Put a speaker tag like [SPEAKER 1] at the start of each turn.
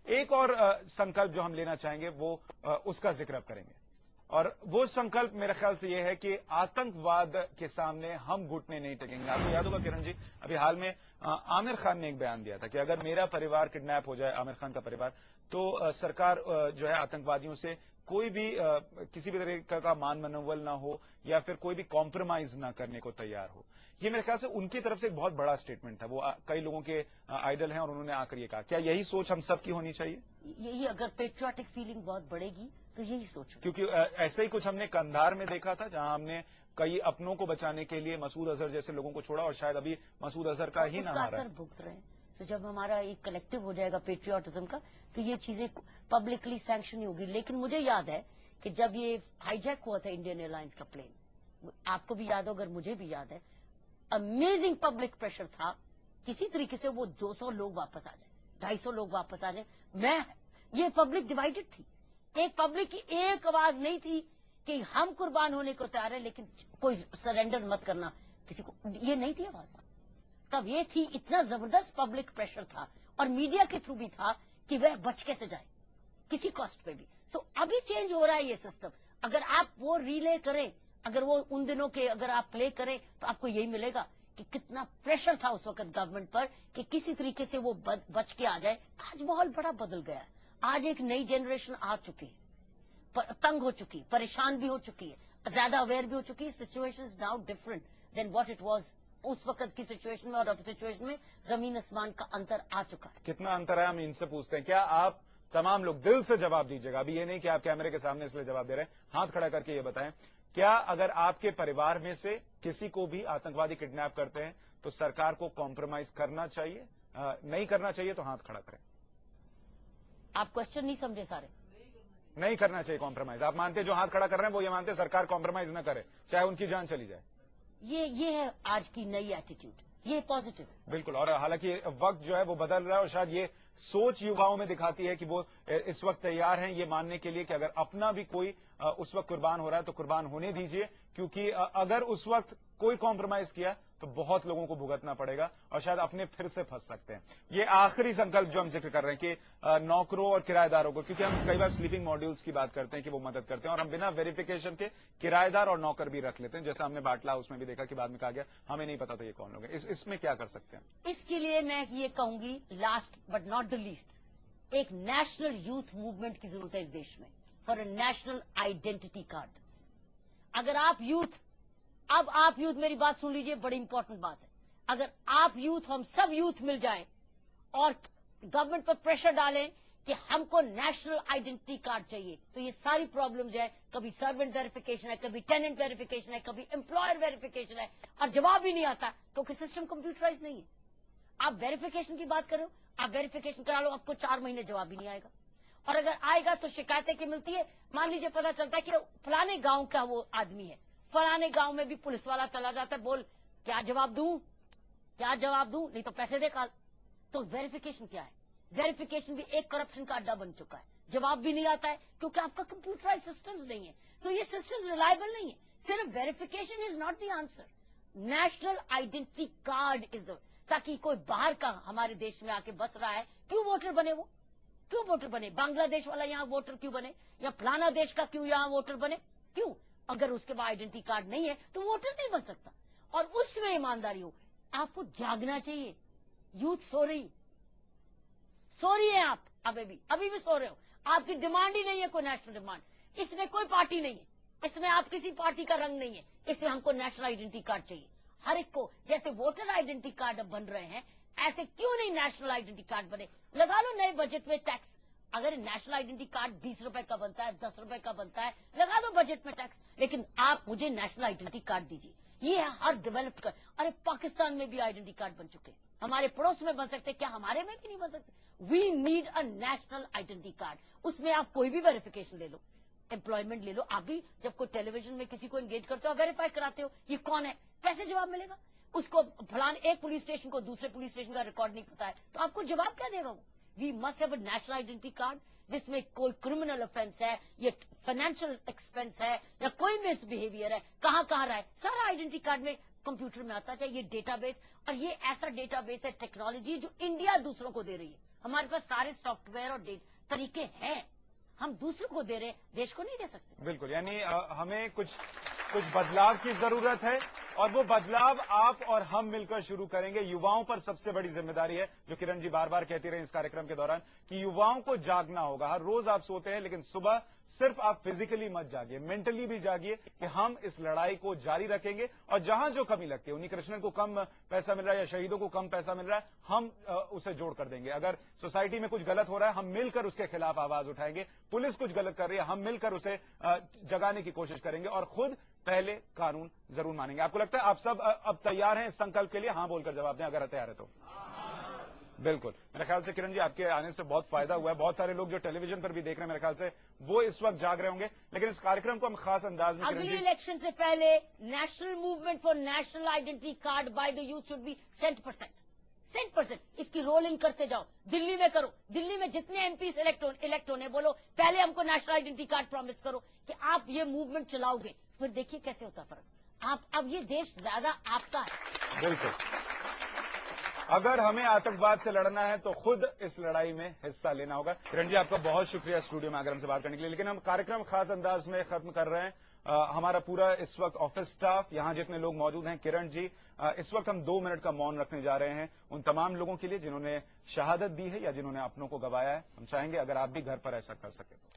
[SPEAKER 1] ایک اور संकल्प जो हम लेना चाहेंगे वो उसका जिक्र अब करेंगे और वो संकल्प मेरे ख्याल से ये है कि आतंकवाद के सामने हम घुटने नहीं टेकेंगे। आपको याद होगा किरण जी, अभी हाल में आमिर खान ने एक बयान दिया था कि अगर मेरा परिवार किडनैप हो जाए, आमिर खान का परिवार, तो सरकार जो है आतंकवादियों से कोई भी किसी भी तरह का मान मनोबल ना हो या फिर कोई भी कॉम्प्रोमाइज ना करने को तैयार हो। ये मेरे ख्याल से उनकी तरफ से एक बहुत बड़ा स्टेटमेंट था। वो कई लोगों के आइडल हैं और उन्होंने आकर ये कहा। क्या यही सोच हम सब की होनी चाहिए?
[SPEAKER 2] यही अगर पेट्रियाटिक फीलिंग बहुत बढ़ेगी तो यही सोच,
[SPEAKER 1] क्योंकि ऐसे ही कुछ हमने कंधार में देखा था, जहां हमने कई अपनों को बचाने के लिए मसूद अजहर जैसे लोगों को छोड़ा और शायद अभी मसूद अजहर का ही नाम आ रहा है।
[SPEAKER 2] असर भुगत रहे हैं। तो जब हमारा एक कलेक्टिव हो जाएगा पेट्रियाटिज्म का, तो ये चीजें पब्लिकली सैंक्शन नहीं होगी। लेकिन मुझे याद है कि जब ये हाईजैक हुआ था इंडियन एयरलाइंस का प्लेन, आपको भी याद हो, अगर मुझे भी याद है, अमेजिंग पब्लिक प्रेशर था किसी तरीके से वो 200 लोग वापस आ जाए, 250 लोग वापस आ जाए। ये पब्लिक डिवाइडेड थी। एक पब्लिक की एक आवाज नहीं थी कि हम कुर्बान होने को तैयार है लेकिन कोई सरेंडर मत करना किसी को, ये नहीं थी आवाज। तब ये थी, इतना जबरदस्त पब्लिक प्रेशर था और मीडिया के थ्रू भी था कि वह बच कैसे जाए किसी कॉस्ट पे भी। सो अभी चेंज हो रहा है ये सिस्टम। अगर आप वो रिले करें, अगर वो उन दिनों के अगर आप प्ले करें, तो आपको यही मिलेगा कि कितना प्रेशर था उस वक्त गवर्नमेंट पर कि किसी तरीके से वो बच के आ जाए। आज माहौल बड़ा बदल गया है। आज एक नई जनरेशन आ चुकी है, तंग हो चुकी है, परेशान भी हो चुकी है, ज्यादा अवेयर भी हो चुकी है। Situation is now different than what it was उस वक्त की सिचुएशन में, और अब सिचुएशन में जमीन आसमान का अंतर आ चुका है।
[SPEAKER 1] कितना अंतर है हम इनसे पूछते हैं। क्या आप तमाम लोग दिल से जवाब दीजिएगा, अभी ये नहीं कि आप कैमरे के सामने इसलिए जवाब दे रहे हैं, हाथ खड़ा करके ये बताएं, क्या अगर आपके परिवार में से किसी को भी आतंकवादी किडनैप करते हैं तो सरकार को कॉम्प्रोमाइज करना चाहिए? नहीं करना चाहिए तो हाथ खड़ा करें।
[SPEAKER 2] आप क्वेश्चन नहीं समझे सारे।
[SPEAKER 1] नहीं करना चाहिए कॉम्प्रोमाइज। आप मानते, जो हाथ खड़ा कर रहे हैं वो ये मानते सरकार कॉम्प्रोमाइज न करे चाहे उनकी जान चली जाए।
[SPEAKER 2] ये है आज की नई एटीट्यूड, ये पॉजिटिव।
[SPEAKER 1] बिल्कुल, और हालांकि वक्त जो है वो बदल रहा है और शायद ये सोच युवाओं में दिखाती है कि वो इस वक्त तैयार हैं ये मानने के लिए कि अगर अपना भी कोई उस वक्त कुर्बान हो रहा है तो कुर्बान होने दीजिए, क्योंकि अगर उस वक्त कोई कॉम्प्रोमाइज किया तो बहुत लोगों को भुगतना पड़ेगा और शायद अपने फिर से फंस सकते हैं। ये आखिरी संकल्प जो हम जिक्र कर रहे हैं कि नौकरों और किराएदारों को, क्योंकि हम कई बार स्लीपिंग मॉड्यूल्स की बात करते हैं कि वो मदद करते हैं और हम बिना वेरिफिकेशन के किराएदार और नौकर भी रख लेते हैं, जैसा हमने बाटला हाउस में भी देखा कि बाद में कहा गया हमें नहीं पता था ये कौन लोग हैं। इसमें क्या कर सकते हैं?
[SPEAKER 2] इसके लिए मैं ये कहूंगी, last but not the least, एक नेशनल यूथ मूवमेंट की जरूरत है इस देश में, for a national identity card. अगर आप यूथ, अब आप यूथ मेरी बात सुन लीजिए, बड़ी इंपॉर्टेंट बात है। अगर आप यूथ, हम सब यूथ मिल जाएं और गवर्नमेंट पर प्रेशर डालें कि हमको नेशनल आइडेंटिटी कार्ड चाहिए, तो ये सारी प्रॉब्लम्स है, कभी सर्वेंट वेरिफिकेशन है, कभी टेनेंट वेरिफिकेशन है, कभी एम्प्लॉयर वेरिफिकेशन है, और जवाब ही नहीं आता क्योंकि सिस्टम कंप्यूटराइज नहीं है। आप वेरिफिकेशन की बात करो, आप वेरिफिकेशन करा लो, आपको 4 महीने जवाब ही नहीं आएगा, और अगर आएगा तो शिकायतें की मिलती है। मान लीजिए पता चलता है कि फलाने गांव का वो आदमी है, फलाने गांव में भी पुलिस वाला चला जाता है, बोल क्या जवाब दूं, क्या जवाब दूं, नहीं तो पैसे दे काल। तो वेरिफिकेशन क्या है? वेरिफिकेशन भी एक करप्शन का अड्डा बन चुका है। जवाब भी नहीं आता है क्योंकि आपका कंप्यूटराइज सिस्टम्स नहीं है। तो ये सिस्टम्स रिलायबल नहीं है। सिर्फ verification is not the answer, national identity card is the, ताकि कोई बाहर का हमारे देश में आके बस रहा है, क्यों वोटर बने? वो क्यों वोटर बने? बांग्लादेश वाला यहाँ वोटर क्यों बने, या फलाना देश का क्यों यहाँ वोटर बने? क्यों? अगर उसके पास आइडेंटिटी कार्ड नहीं है तो वोटर नहीं बन सकता। और उसमें ईमानदारी हो, आपको जागना चाहिए। यूथ सो रही है, आप अभी भी सो रहे हो। आपकी डिमांड ही नहीं है कोई नेशनल डिमांड, इसमें कोई पार्टी नहीं है, इसमें आप किसी पार्टी का रंग नहीं है, इसमें हमको नेशनल आइडेंटिटी कार्ड चाहिए हर एक को। जैसे वोटर आइडेंटिटी कार्ड अब बन रहे हैं, ऐसे क्यों नहीं नेशनल आइडेंटिटी कार्ड बने? लगा लो नए बजट में टैक्स। अगर नेशनल आइडेंटिटी कार्ड 20 रुपए का बनता है, 10 रुपए का बनता है, लगा दो बजट में टैक्स, लेकिन आप मुझे नेशनल आइडेंटिटी कार्ड दीजिए। ये है हर डेवलप्ड कर। अरे पाकिस्तान में भी आइडेंटिटी कार्ड बन चुके हैं, हमारे पड़ोस में बन सकते, क्या हमारे में भी नहीं बन सकते? We need a national identity card. उसमें आप कोई भी वेरिफिकेशन ले लो, एम्प्लॉयमेंट ले लो। आप भी जब कोई टेलीविजन में किसी को एंगेज करते हो, वेरीफाई कराते हो ये कौन है, कैसे जवाब मिलेगा? उसको फलान एक पुलिस स्टेशन को दूसरे पुलिस स्टेशन का रिकॉर्ड नहीं पता है, तो आपको जवाब क्या देगा वो? We must have a national identity card जिसमें कोई क्रिमिनल ऑफेंस है, ये फाइनेंशियल एक्सपेंस है, या कोई मिसबिहेवियर है, कहां रहा है, सारा आइडेंटिटी कार्ड में कंप्यूटर में आता चाहिए। ये डेटाबेस, और ये ऐसा डेटाबेस है, टेक्नोलॉजी जो इंडिया दूसरों को दे रही है। हमारे पास सारे सॉफ्टवेयर और तरीके हैं, हम दूसरों को दे रहे, देश को नहीं दे सकते।
[SPEAKER 1] बिल्कुल, यानी हमें कुछ बदलाव की जरूरत है और वो बदलाव आप और हम मिलकर शुरू करेंगे। युवाओं पर सबसे बड़ी जिम्मेदारी है, जो किरण जी बार बार कहती रही इस कार्यक्रम के दौरान, कि युवाओं को जागना होगा। हर रोज आप सोते हैं, लेकिन सुबह सिर्फ आप फिजिकली मत जागिए, मेंटली भी जागिए कि हम इस लड़ाई को जारी रखेंगे और जहां जो कमी लगती है, उन्हीं कृष्णन को कम पैसा मिल रहा है या शहीदों को कम पैसा मिल रहा है, हम उसे जोड़ कर देंगे। अगर सोसाइटी में कुछ गलत हो रहा है, हम मिलकर उसके खिलाफ आवाज उठाएंगे। पुलिस कुछ गलत कर रही है, हम मिलकर उसे जगाने की कोशिश करेंगे और खुद पहले कानून जरूर मानेंगे। आपको लगता है आप सब अब तैयार हैं इस संकल्प के लिए? हां बोलकर जवाब दें अगर तैयार है तो। बिल्कुल, मेरे ख्याल से किरण जी आपके आने से बहुत फायदा हुआ है। बहुत सारे लोग जो टेलीविजन पर भी देख रहे हैं, मेरे ख्याल से वो इस वक्त जाग रहे होंगे। लेकिन इस कार्यक्रम को हम खास अंदाज में
[SPEAKER 2] अगली इलेक्शन से पहले national movement for national identity card by the youth should be 100%। इसकी रोलिंग करते जाओ, दिल्ली में करो, दिल्ली में जितने एमपी इलेक्ट होने, बोलो पहले हमको नेशनल आइडेंटिटी कार्ड प्रॉमिस करो कि आप ये मूवमेंट चलाओगे, फिर देखिए कैसे होता फर्क। आप अब ये देश ज्यादा आपका है।
[SPEAKER 1] बिल्कुल, अगर हमें आतंकवाद से लड़ना है तो खुद इस लड़ाई में हिस्सा लेना होगा। किरण जी आपका बहुत शुक्रिया स्टूडियो में आकर हमसे बात करने के लिए। लेकिन हम कार्यक्रम खास अंदाज में खत्म कर रहे हैं। हमारा पूरा इस वक्त ऑफिस स्टाफ, यहां जितने लोग मौजूद हैं, किरण जी इस वक्त हम 2 मिनट का मौन रखने जा रहे हैं उन तमाम लोगों के लिए जिन्होंने शहादत दी है या जिन्होंने अपनों को गंवाया है। हम चाहेंगे अगर आप भी घर पर ऐसा कर सके तो।